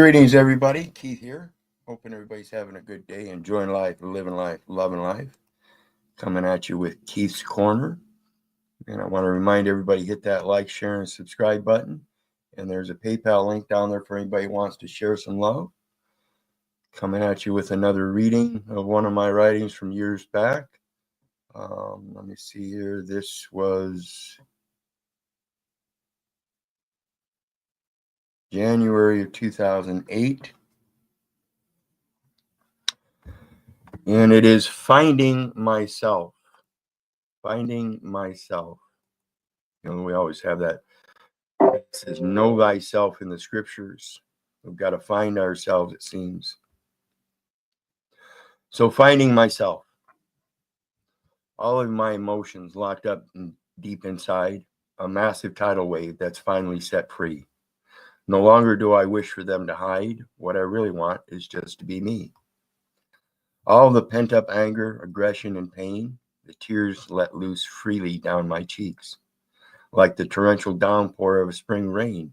Greetings, everybody. Keith here. Hoping everybody's having a good day, enjoying life, living life, loving life. Coming at you with Keith's Corner. And I want to remind everybody, hit that like, share, and subscribe button. And there's a PayPal link down there for anybody who wants to share some love. Coming at you with another reading of one of my writings from years back. Let me see here. This was January of 2008. And it is Finding Myself. Finding myself. You know, we always have that. It says, know thyself in the scriptures. We've got to find ourselves, it seems. So finding myself. All of my emotions locked up deep inside, a massive tidal wave that's finally set free. No longer do I wish for them to hide. What I really want is just to be me. All the pent-up anger, aggression, and pain, the tears let loose freely down my cheeks, like the torrential downpour of a spring rain,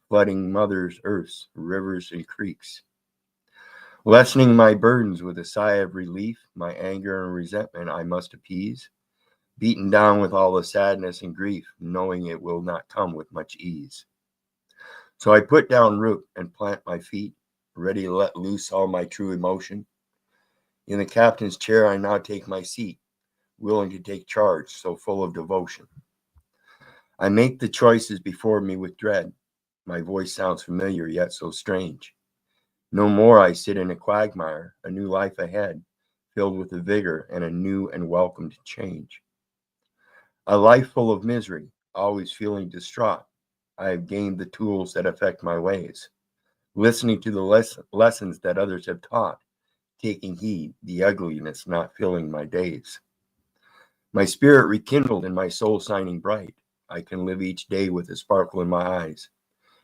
flooding Mother Earth's rivers and creeks. Lessening my burdens with a sigh of relief, my anger and resentment I must appease, beaten down with all the sadness and grief, knowing it will not come with much ease. So I put down root and plant my feet, ready to let loose all my true emotion. In the captain's chair, I now take my seat, willing to take charge, so full of devotion. I make the choices before me with dread. My voice sounds familiar, yet so strange. No more I sit in a quagmire, a new life ahead, filled with a vigor and a new and welcomed change. A life full of misery, always feeling distraught. I have gained the tools that affect my ways, listening to the lessons that others have taught, taking heed, the ugliness not filling my days. My spirit rekindled and my soul shining bright. I can live each day with a sparkle in my eyes,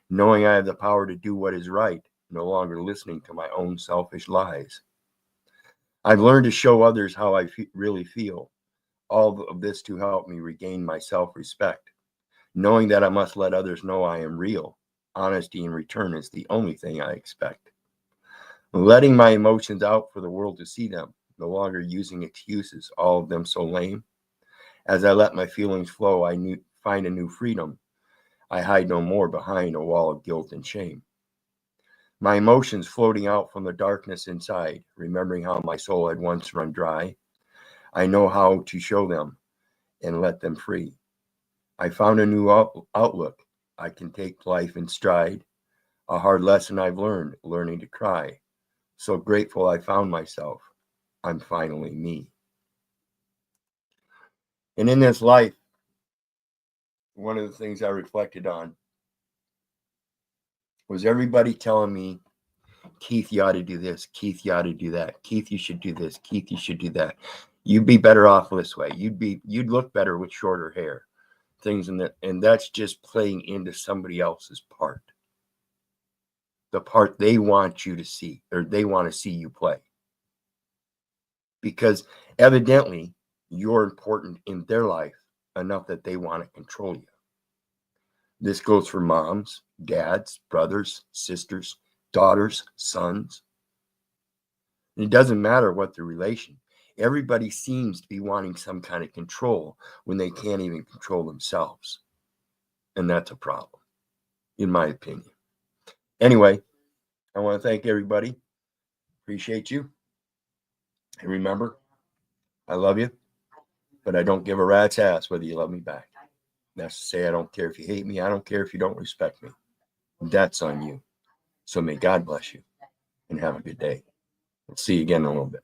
knowing I have the power to do what is right, no longer listening to my own selfish lies. I've learned to show others how I really feel, all of this to help me regain my self-respect, knowing that I must let others know I am real. Honesty in return is the only thing I expect. Letting my emotions out for the world to see them, no longer using excuses, all of them so lame. As I let my feelings flow, I find a new freedom. I hide no more behind a wall of guilt and shame. My emotions floating out from the darkness inside, remembering how my soul had once run dry. I know how to show them and let them free. I found a new outlook. I can take life in stride. A hard lesson I've learned, learning to cry. So grateful I found myself. I'm finally me. And in this life, one of the things I reflected on was everybody telling me, Keith, you ought to do this. Keith, you ought to do that. Keith, you should do this. Keith, you should do that. You'd be better off this way. You'd look better with shorter hair. Things in that, and that's just playing into somebody else's part. The part they want you to see, or they want to see you play. Because evidently you're important in their life enough that they want to control you. This goes for moms, dads, brothers, sisters, daughters, sons. And it doesn't matter what the relation. Everybody seems to be wanting some kind of control when they can't even control themselves. And that's a problem, in my opinion. Anyway, I want to thank everybody. Appreciate you. And remember, I love you, but I don't give a rat's ass whether you love me back. That's to say, I don't care if you hate me. I don't care if you don't respect me. That's on you. So may God bless you and have a good day. We'll see you again in a little bit.